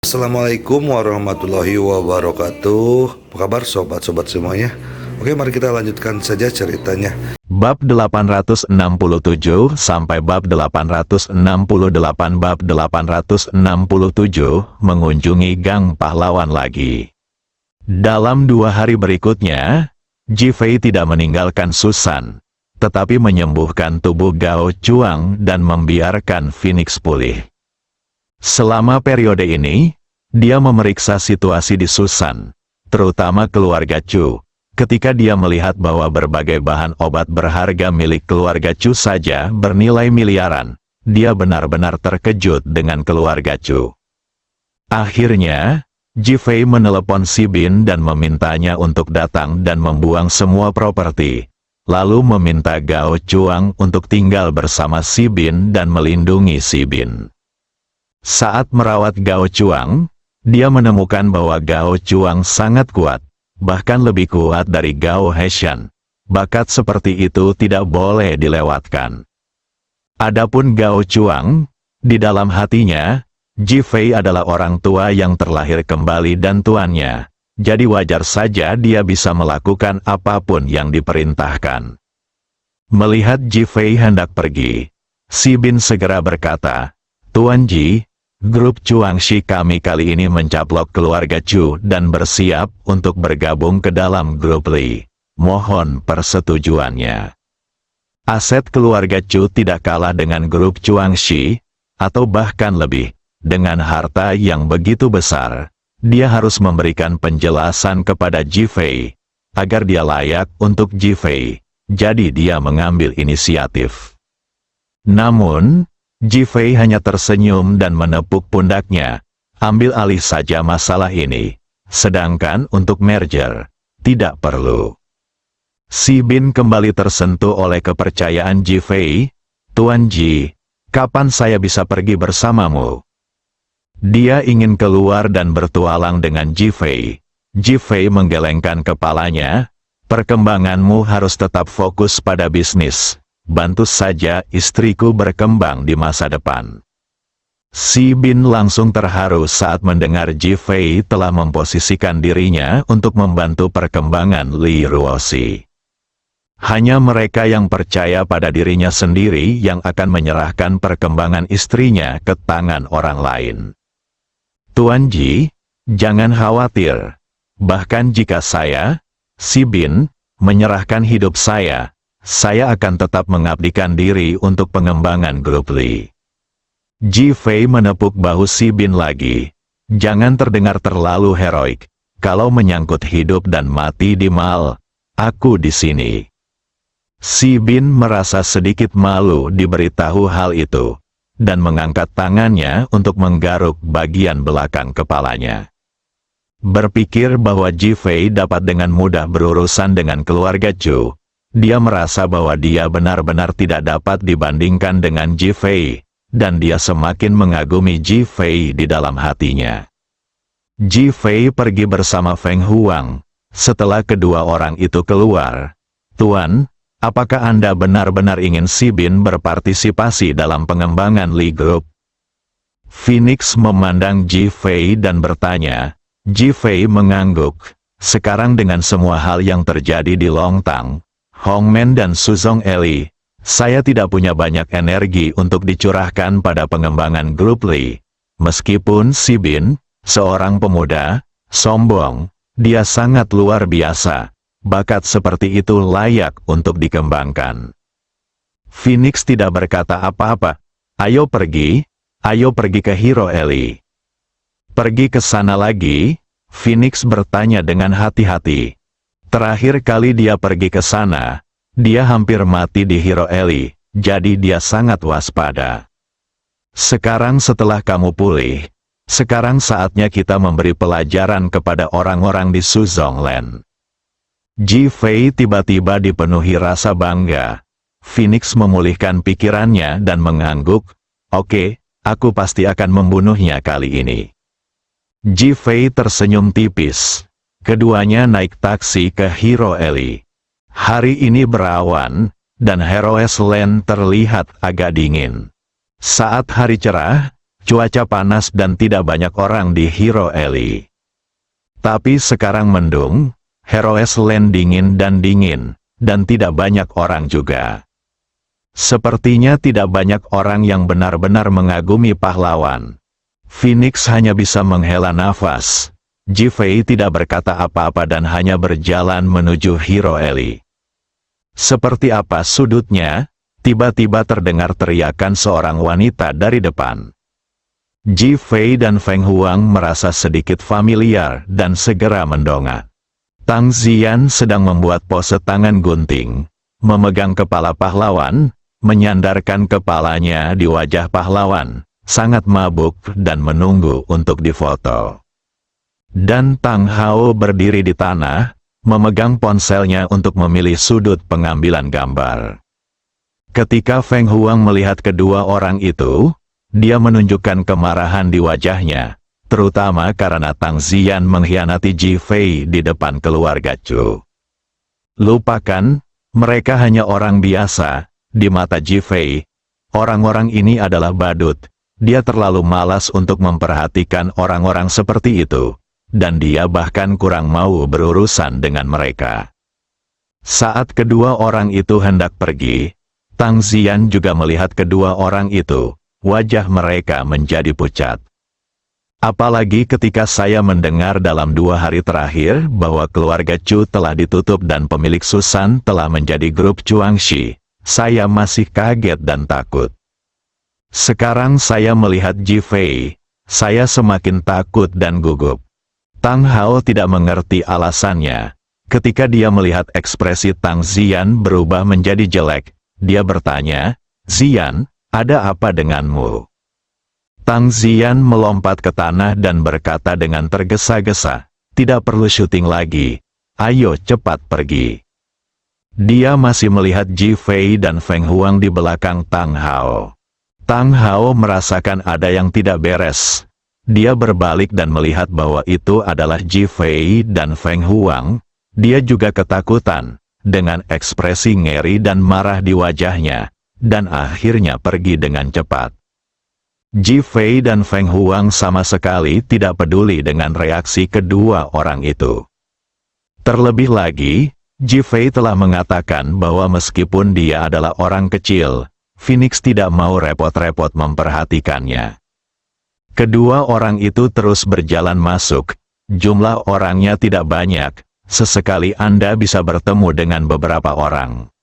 Assalamualaikum warahmatullahi wabarakatuh. Apa kabar sobat-sobat semuanya? Oke, mari kita lanjutkan saja ceritanya. Bab 867 sampai bab 868. Bab 867 mengunjungi Gang Pahlawan lagi. Dalam 2 hari berikutnya, Ji Fei tidak meninggalkan Susan, tetapi menyembuhkan tubuh Gao Chuang dan membiarkan Phoenix pulih. Selama periode ini, dia memeriksa situasi di Susan, terutama keluarga Chu. Ketika dia melihat bahwa berbagai bahan obat berharga milik keluarga Chu saja bernilai miliaran, dia benar-benar terkejut dengan keluarga Chu. Akhirnya, Ji Fei menelepon Si Bin dan memintanya untuk datang dan membuang semua properti, lalu meminta Gao Chuang untuk tinggal bersama Si Bin dan melindungi Si Bin. Saat merawat Gao Chuang, dia menemukan bahwa Gao Chuang sangat kuat, bahkan lebih kuat dari Gao Heshan. Bakat seperti itu tidak boleh dilewatkan. Adapun Gao Chuang, di dalam hatinya, Ji Fei adalah orang tua yang terlahir kembali dan tuannya, jadi wajar saja dia bisa melakukan apapun yang diperintahkan. Melihat Ji Fei hendak pergi, Si Bin segera berkata, "Tuan Ji, grup Chuangshi kami kali ini mencaplok keluarga Chu dan bersiap untuk bergabung ke dalam grup Li. Mohon persetujuannya." Aset keluarga Chu tidak kalah dengan grup Chuangshi, atau bahkan lebih, dengan harta yang begitu besar. Dia harus memberikan penjelasan kepada Ji Fei, agar dia layak untuk Ji Fei, jadi dia mengambil inisiatif. Namun, Ji Fei hanya tersenyum dan menepuk pundaknya. Ambil alih saja masalah ini. Sedangkan untuk merger, tidak perlu. Si Bin kembali tersentuh oleh kepercayaan Ji Fei. "Tuan Ji, kapan saya bisa pergi bersamamu?" Dia ingin keluar dan bertualang dengan Ji Fei. Ji Fei menggelengkan kepalanya. "Perkembanganmu harus tetap fokus pada bisnis. Bantu saja istriku berkembang di masa depan." Si Bin langsung terharu saat mendengar Ji Fei telah memposisikan dirinya untuk membantu perkembangan Li Ruoxi. Hanya mereka yang percaya pada dirinya sendiri yang akan menyerahkan perkembangan istrinya ke tangan orang lain. "Tuan Ji, jangan khawatir. Bahkan jika saya, Si Bin, menyerahkan hidup saya akan tetap mengabdikan diri untuk pengembangan grup Li." Ji Fei menepuk bahu Si Bin lagi. "Jangan terdengar terlalu heroik. Kalau menyangkut hidup dan mati di Mal, aku di sini." Si Bin merasa sedikit malu diberitahu hal itu, dan mengangkat tangannya untuk menggaruk bagian belakang kepalanya. Berpikir bahwa Ji Fei dapat dengan mudah berurusan dengan keluarga Chu, dia merasa bahwa dia benar-benar tidak dapat dibandingkan dengan Ji Fei, dan dia semakin mengagumi Ji Fei di dalam hatinya. Ji Fei pergi bersama Feng Huang. Setelah kedua orang itu keluar, "Tuan, apakah Anda benar-benar ingin Si Bin berpartisipasi dalam pengembangan Li Group?" Phoenix memandang Ji Fei dan bertanya. Ji Fei mengangguk. "Sekarang dengan semua hal yang terjadi di Longtang, Hongmen dan Suzong Eli, saya tidak punya banyak energi untuk dicurahkan pada pengembangan grup Li. Meskipun Si Bin, seorang pemuda, sombong, dia sangat luar biasa. Bakat seperti itu layak untuk dikembangkan." Phoenix tidak berkata apa-apa. Ayo pergi ke Hero Eli." "Pergi ke sana lagi?" Phoenix bertanya dengan hati-hati. Terakhir kali dia pergi ke sana, dia hampir mati di Hero Eli, jadi dia sangat waspada. "Sekarang setelah kamu pulih, sekarang saatnya kita memberi pelajaran kepada orang-orang di Suzongland." Ji Fei tiba-tiba dipenuhi rasa bangga. Phoenix memulihkan pikirannya dan mengangguk. "Oke, aku pasti akan membunuhnya kali ini." Ji Fei tersenyum tipis. Keduanya naik taksi ke Hero Eli. Hari ini berawan, dan Heroes Land terlihat agak dingin. Saat hari cerah, cuaca panas dan tidak banyak orang di Hero Alley. Tapi sekarang mendung, Heroes Land dingin, dan tidak banyak orang juga. Sepertinya tidak banyak orang yang benar-benar mengagumi pahlawan. Phoenix hanya bisa menghela nafas. Ji-Fei tidak berkata apa-apa dan hanya berjalan menuju Hero Alley. Seperti apa sudutnya, tiba-tiba terdengar teriakan seorang wanita dari depan. Ji-Fei dan Feng Huang merasa sedikit familiar dan segera mendongak. Tang Ziyan sedang membuat pose tangan gunting, memegang kepala pahlawan, menyandarkan kepalanya di wajah pahlawan, sangat mabuk dan menunggu untuk difoto. Dan Tang Hao berdiri di tanah, memegang ponselnya untuk memilih sudut pengambilan gambar. Ketika Feng Huang melihat kedua orang itu, dia menunjukkan kemarahan di wajahnya, terutama karena Tang Ziyan mengkhianati Ji-Fei di depan keluarga Chu. Lupakan, mereka hanya orang biasa. Di mata Ji-Fei, orang-orang ini adalah badut. Dia terlalu malas untuk memperhatikan orang-orang seperti itu, dan dia bahkan kurang mau berurusan dengan mereka. Saat kedua orang itu hendak pergi, Tang Ziyan juga melihat kedua orang itu, wajah mereka menjadi pucat. Apalagi ketika saya mendengar dalam 2 hari terakhir bahwa keluarga Chu telah ditutup dan pemilik Susan telah menjadi grup Chuangxi. Saya masih kaget dan takut. Sekarang saya melihat Ji-Fei, saya semakin takut dan gugup. Tang Hao tidak mengerti alasannya. Ketika dia melihat ekspresi Tang Ziyan berubah menjadi jelek, dia bertanya, "Ziyan, ada apa denganmu?" Tang Ziyan melompat ke tanah dan berkata dengan tergesa-gesa, "Tidak perlu syuting lagi. Ayo cepat pergi." Dia masih melihat Ji-Fei dan Feng Huang di belakang Tang Hao. Tang Hao merasakan ada yang tidak beres. Dia berbalik dan melihat bahwa itu adalah Ji-Fei dan Feng Huang. Dia juga ketakutan, dengan ekspresi ngeri dan marah di wajahnya, dan akhirnya pergi dengan cepat. Ji-Fei dan Feng Huang sama sekali tidak peduli dengan reaksi kedua orang itu. Terlebih lagi, Ji-Fei telah mengatakan bahwa meskipun dia adalah orang kecil, Phoenix tidak mau repot-repot memperhatikannya. Kedua orang itu terus berjalan masuk. Jumlah orangnya tidak banyak, sesekali Anda bisa bertemu dengan beberapa orang.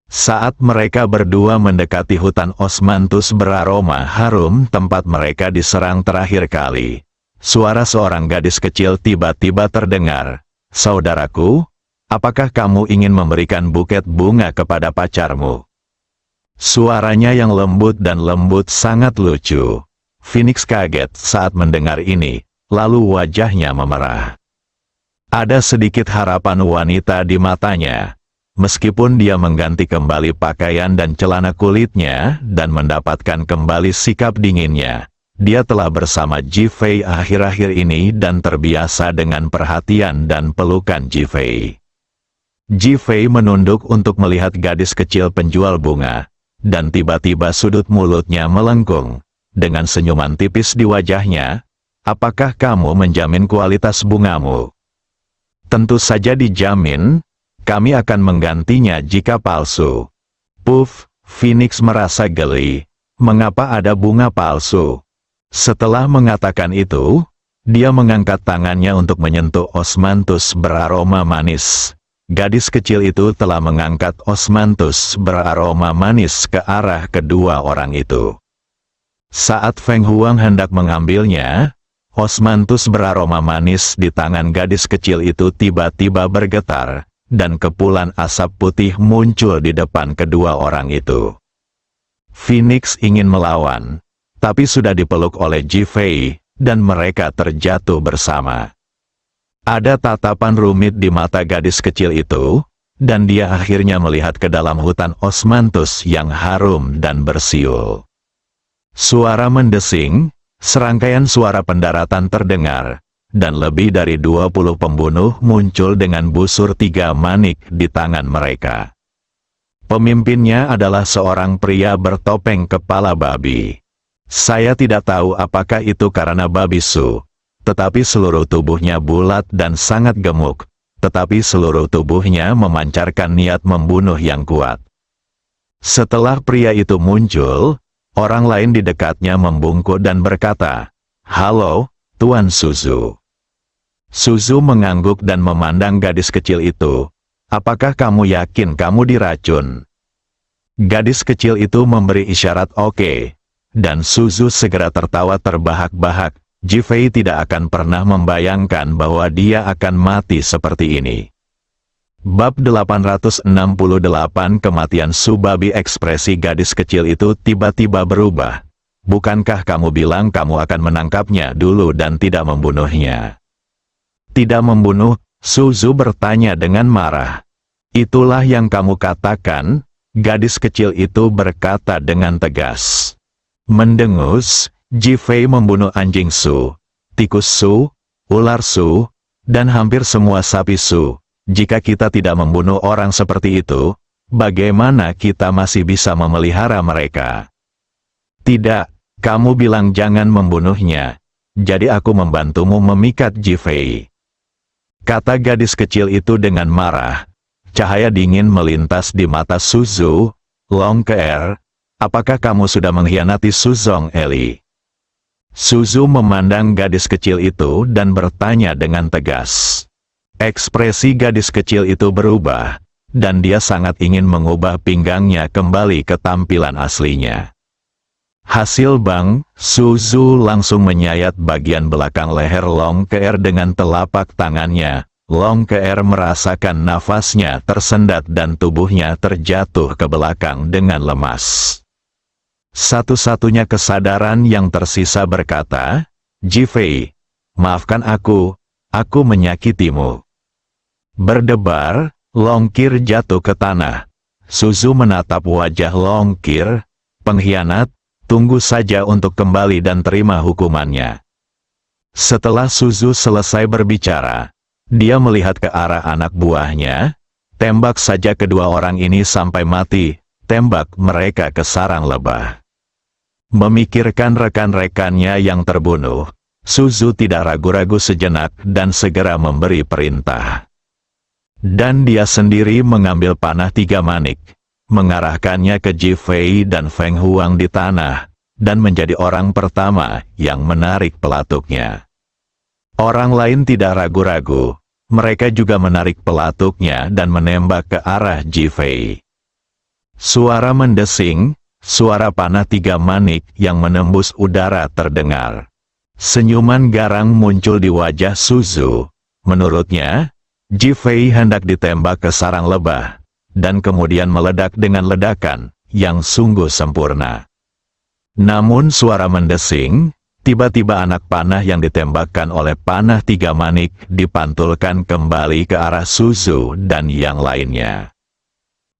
Saat mereka berdua mendekati hutan osmanthus beraroma harum tempat mereka diserang terakhir kali, suara seorang gadis kecil tiba-tiba terdengar, "Saudaraku, apakah kamu ingin memberikan buket bunga kepada pacarmu?" Suaranya yang lembut dan lembut sangat lucu. Phoenix kaget saat mendengar ini, lalu wajahnya memerah. Ada sedikit harapan wanita di matanya. Meskipun dia mengganti kembali pakaian dan celana kulitnya, dan mendapatkan kembali sikap dinginnya, dia telah bersama Ji-Fei akhir-akhir ini dan terbiasa dengan perhatian dan pelukan Ji-Fei. Ji-Fei menunduk untuk melihat gadis kecil penjual bunga, dan tiba-tiba sudut mulutnya melengkung. Dengan senyuman tipis di wajahnya, "Apakah kamu menjamin kualitas bungamu?" "Tentu saja dijamin, kami akan menggantinya jika palsu." Puff, Phoenix merasa geli. Mengapa ada bunga palsu? Setelah mengatakan itu, dia mengangkat tangannya untuk menyentuh osmanthus beraroma manis. Gadis kecil itu telah mengangkat osmanthus beraroma manis ke arah kedua orang itu. Saat Feng Huang hendak mengambilnya, osmanthus beraroma manis di tangan gadis kecil itu tiba-tiba bergetar, dan kepulan asap putih muncul di depan kedua orang itu. Phoenix ingin melawan, tapi sudah dipeluk oleh Ji-Fei, dan mereka terjatuh bersama. Ada tatapan rumit di mata gadis kecil itu, dan dia akhirnya melihat ke dalam hutan osmanthus yang harum dan bersiul. Suara mendesing, serangkaian suara pendaratan terdengar, dan lebih dari 20 pembunuh muncul dengan busur 3 manik di tangan mereka. Pemimpinnya adalah seorang pria bertopeng kepala babi. Saya tidak tahu apakah itu karena babi Su, tetapi seluruh tubuhnya bulat dan sangat gemuk, tetapi seluruh tubuhnya memancarkan niat membunuh yang kuat. Setelah pria itu muncul, orang lain di dekatnya membungkuk dan berkata, "Halo, Tuan Suzu." Suzu mengangguk dan memandang gadis kecil itu. "Apakah kamu yakin kamu diracun?" Gadis kecil itu memberi isyarat oke, dan Suzu segera tertawa terbahak-bahak. Jifei tidak akan pernah membayangkan bahwa dia akan mati seperti ini. Bab 868 Kematian Su. Babi. Ekspresi gadis kecil itu tiba-tiba berubah. "Bukankah kamu bilang kamu akan menangkapnya dulu dan tidak membunuhnya?" "Tidak membunuh?" Suzu bertanya dengan marah. "Itulah yang kamu katakan," gadis kecil itu berkata dengan tegas. Mendengus, Jifei membunuh anjing Su, tikus Su, ular Su, dan hampir semua sapi Su. Jika kita tidak membunuh orang seperti itu, bagaimana kita masih bisa memelihara mereka? "Tidak, kamu bilang jangan membunuhnya. Jadi aku membantumu memikat Jifei," kata gadis kecil itu dengan marah. Cahaya dingin melintas di mata Suzu. "Longkeer, apakah kamu sudah mengkhianati Suzong Eli?" Suzu memandang gadis kecil itu dan bertanya dengan tegas. Ekspresi gadis kecil itu berubah, dan dia sangat ingin mengubah pinggangnya kembali ke tampilan aslinya. Hasil bang, Suzu langsung menyayat bagian belakang leher Longkeer dengan telapak tangannya. Longkeer merasakan nafasnya tersendat dan tubuhnya terjatuh ke belakang dengan lemas. Satu-satunya kesadaran yang tersisa berkata, "Jifei, maafkan aku menyakitimu." Berdebar, Longkir jatuh ke tanah. Suzu menatap wajah Longkir. "Pengkhianat, tunggu saja untuk kembali dan terima hukumannya." Setelah Suzu selesai berbicara, dia melihat ke arah anak buahnya. "Tembak saja kedua orang ini sampai mati, tembak mereka ke sarang lebah." Memikirkan rekan-rekannya yang terbunuh, Suzu tidak ragu-ragu sejenak dan segera memberi perintah. Dan dia sendiri mengambil panah 3 manik, mengarahkannya ke Jifei dan Feng Huang di tanah, dan menjadi orang pertama yang menarik pelatuknya. Orang lain tidak ragu-ragu, mereka juga menarik pelatuknya dan menembak ke arah Jifei. Suara mendesing, suara panah 3 manik yang menembus udara terdengar. Senyuman garang muncul di wajah Suzu. Menurutnya, Jifei hendak ditembak ke sarang lebah, dan kemudian meledak dengan ledakan yang sungguh sempurna. Namun suara mendesing, tiba-tiba anak panah yang ditembakkan oleh panah 3 manik dipantulkan kembali ke arah Suzu dan yang lainnya.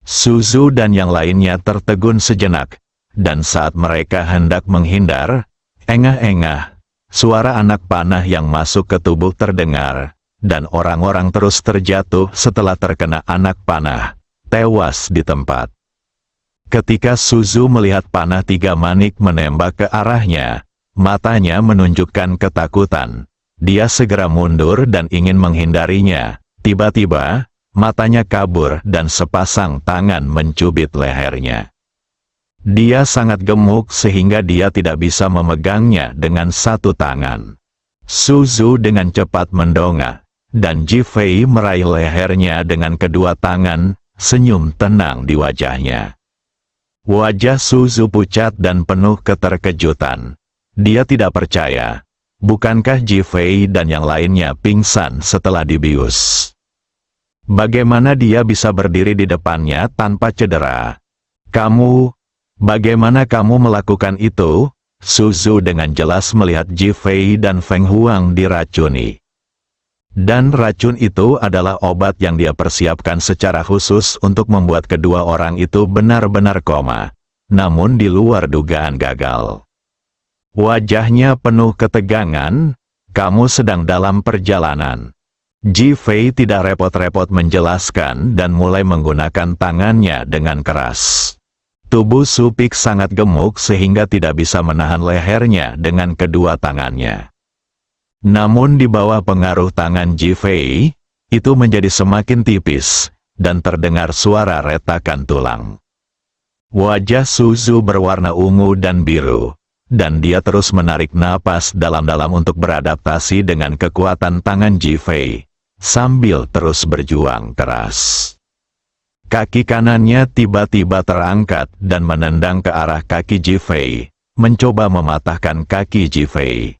Suzu dan yang lainnya tertegun sejenak, dan saat mereka hendak menghindar, engah-engah, suara anak panah yang masuk ke tubuh terdengar, dan orang-orang terus terjatuh setelah terkena anak panah, tewas di tempat. Ketika Suzu melihat panah 3 manik menembak ke arahnya, matanya menunjukkan ketakutan. Dia segera mundur dan ingin menghindarinya. Tiba-tiba, matanya kabur dan sepasang tangan mencubit lehernya. Dia sangat gemuk sehingga dia tidak bisa memegangnya dengan satu tangan. Suzu dengan cepat mendongak, dan Jifei meraih lehernya dengan kedua tangan, senyum tenang di wajahnya. Wajah Suzu pucat dan penuh keterkejutan. Dia tidak percaya. Bukankah Jifei dan yang lainnya pingsan setelah dibius? Bagaimana dia bisa berdiri di depannya tanpa cedera? Bagaimana kamu melakukan itu?" Suzu dengan jelas melihat Jifei dan Feng Huang diracuni. Dan racun itu adalah obat yang dia persiapkan secara khusus untuk membuat kedua orang itu benar-benar koma. Namun di luar dugaan gagal. Wajahnya penuh ketegangan. "Kamu sedang dalam perjalanan." Jifei tidak repot-repot menjelaskan dan mulai menggunakan tangannya dengan keras. Tubuh Supik sangat gemuk sehingga tidak bisa menahan lehernya dengan kedua tangannya. Namun di bawah pengaruh tangan Ji Fei, itu menjadi semakin tipis, dan terdengar suara retakan tulang. Wajah Suzu berwarna ungu dan biru, dan dia terus menarik napas dalam-dalam untuk beradaptasi dengan kekuatan tangan Ji Fei, sambil terus berjuang keras. Kaki kanannya tiba-tiba terangkat dan menendang ke arah kaki Ji Fei, mencoba mematahkan kaki Ji Fei.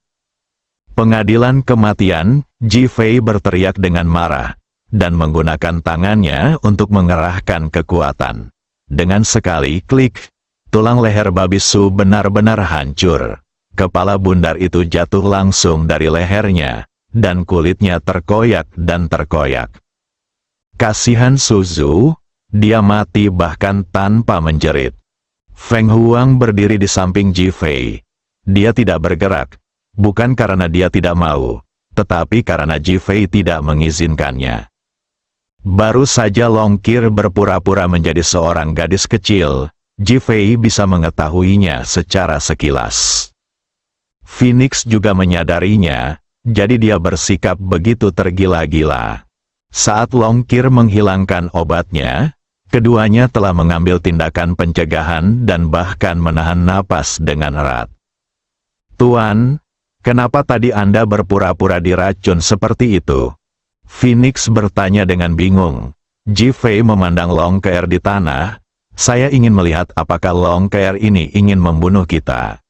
Pengadilan kematian, Ji Fei berteriak dengan marah, dan menggunakan tangannya untuk mengerahkan kekuatan. Dengan sekali klik, tulang leher babi Su benar-benar hancur. Kepala bundar itu jatuh langsung dari lehernya, dan kulitnya terkoyak dan terkoyak. Kasihan Suzu, dia mati bahkan tanpa menjerit. Feng Huang berdiri di samping Ji Fei. Dia tidak bergerak, bukan karena dia tidak mau, tetapi karena Ji Fei tidak mengizinkannya. Baru saja Long Qir berpura-pura menjadi seorang gadis kecil, Ji Fei bisa mengetahuinya secara sekilas. Phoenix juga menyadarinya, jadi dia bersikap begitu tergila-gila. Saat Long Qir menghilangkan obatnya, keduanya telah mengambil tindakan pencegahan dan bahkan menahan napas dengan erat. "Tuan, kenapa tadi Anda berpura-pura diracun seperti itu?" Phoenix bertanya dengan bingung. Ji Fei memandang Long Qir di tanah. "Saya ingin melihat apakah Long Qir ini ingin membunuh kita."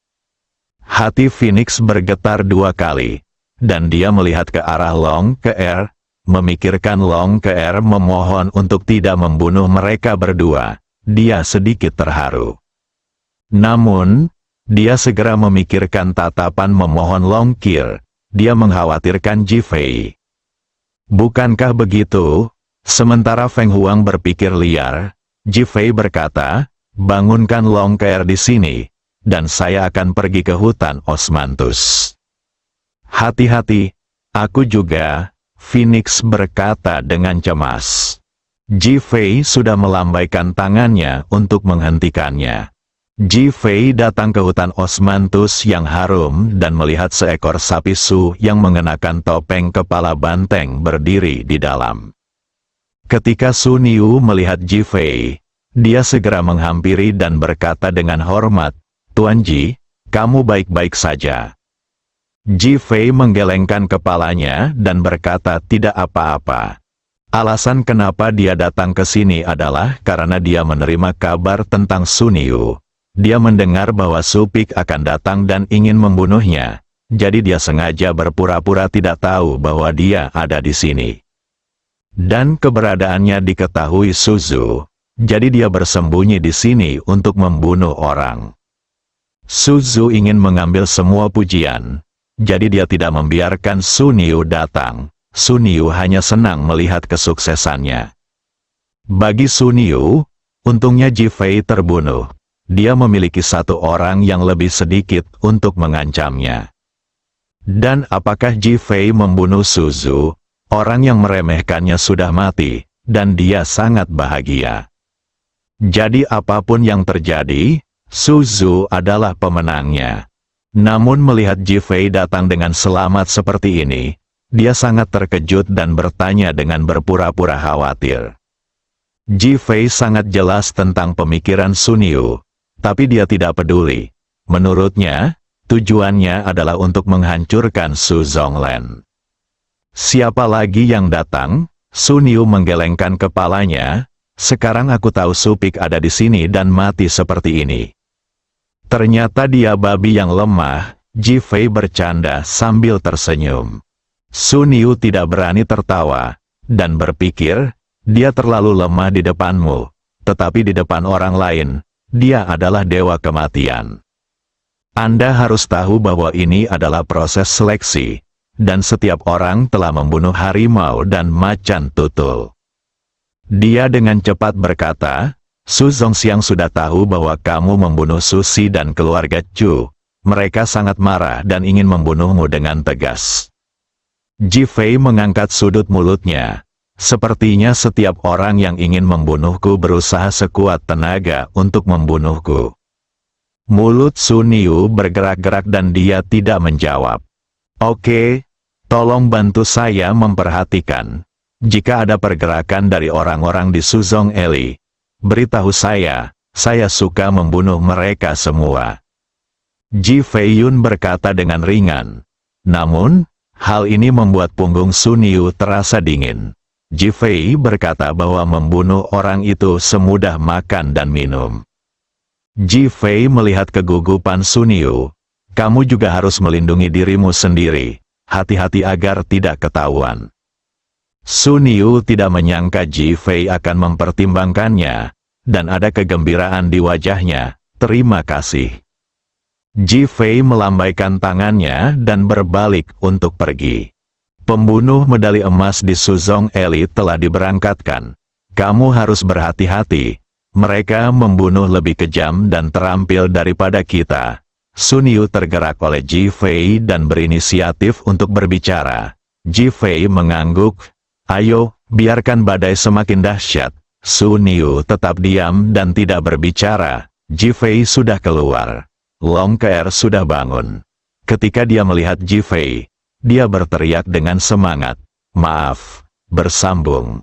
Hati Phoenix bergetar 2 kali, dan dia melihat ke arah Long Qir, memikirkan Long Qir memohon untuk tidak membunuh mereka berdua. Dia sedikit terharu. Namun, dia segera memikirkan tatapan memohon Long Qir. Dia mengkhawatirkan Ji Fei. Bukankah begitu? Sementara Feng Huang berpikir liar, Ji Fei berkata, "Bangunkan Long Qir di sini, dan saya akan pergi ke hutan Osmanthus." "Hati-hati, aku juga," Phoenix berkata dengan cemas. Ji Fei sudah melambaikan tangannya untuk menghentikannya. Ji Fei datang ke hutan Osmanthus yang harum dan melihat seekor sapi Su yang mengenakan topeng kepala banteng berdiri di dalam. Ketika Su Niu melihat Ji Fei, dia segera menghampiri dan berkata dengan hormat, "Tuan Ji, kamu baik-baik saja?" Ji Fei menggelengkan kepalanya dan berkata tidak apa-apa. Alasan kenapa dia datang ke sini adalah karena dia menerima kabar tentang Su Niu. Dia mendengar bahwa Supik akan datang dan ingin membunuhnya, jadi dia sengaja berpura-pura tidak tahu bahwa dia ada di sini. Dan keberadaannya diketahui Suzu, jadi dia bersembunyi di sini untuk membunuh orang. Suzu ingin mengambil semua pujian, jadi dia tidak membiarkan Su Niu datang. Su Niu hanya senang melihat kesuksesannya. Bagi Su Niu, untungnya Ji Fei terbunuh. Dia memiliki 1 orang yang lebih sedikit untuk mengancamnya. Dan apakah Ji Fei membunuh Suzu? Orang yang meremehkannya sudah mati, dan dia sangat bahagia. Jadi apapun yang terjadi, Suzu adalah pemenangnya. Namun melihat Ji Fei datang dengan selamat seperti ini, dia sangat terkejut dan bertanya dengan berpura-pura khawatir. Ji Fei sangat jelas tentang pemikiran Su Niu, tapi dia tidak peduli. Menurutnya, tujuannya adalah untuk menghancurkan Su Zonglen. Siapa lagi yang datang? Su Niu menggelengkan kepalanya. "Sekarang aku tahu Supik ada di sini dan mati seperti ini." Ternyata dia babi yang lemah. Ji Fei bercanda sambil tersenyum. Su Niu tidak berani tertawa, dan berpikir, dia terlalu lemah di depanmu, tetapi di depan orang lain, dia adalah dewa kematian. Anda harus tahu bahwa ini adalah proses seleksi, dan setiap orang telah membunuh harimau dan macan tutul. Dia dengan cepat berkata, "Su Zongxiang sudah tahu bahwa kamu membunuh Susi dan keluarga Chu. Mereka sangat marah dan ingin membunuhmu dengan tegas." Ji Fei mengangkat sudut mulutnya. Sepertinya setiap orang yang ingin membunuhku berusaha sekuat tenaga untuk membunuhku. Mulut Sun Yu bergerak-gerak dan dia tidak menjawab. Oke, tolong bantu saya memperhatikan. Jika ada pergerakan dari orang-orang di Suzong Eli, beritahu saya suka membunuh mereka semua. Ji Fei Yun berkata dengan ringan. Namun, hal ini membuat punggung Sun Yu terasa dingin. Ji Fei berkata bahwa membunuh orang itu semudah makan dan minum. Ji Fei melihat kegugupan Sun Yu. Kamu juga harus melindungi dirimu sendiri. Hati-hati agar tidak ketahuan. Sun Yu tidak menyangka Ji Fei akan mempertimbangkannya, dan ada kegembiraan di wajahnya. Terima kasih. Ji Fei melambaikan tangannya dan berbalik untuk pergi. Pembunuh medali emas di Suzong Eli telah diberangkatkan. Kamu harus berhati-hati. Mereka membunuh lebih kejam dan terampil daripada kita. Sun Yu tergerak oleh Ji Fei dan berinisiatif untuk berbicara. Ji Fei mengangguk. Ayo, biarkan badai semakin dahsyat. Sun Yu tetap diam dan tidak berbicara. Ji Fei sudah keluar. Long Ke'er sudah bangun. Ketika dia melihat Ji Fei, dia berteriak dengan semangat. Maaf, bersambung.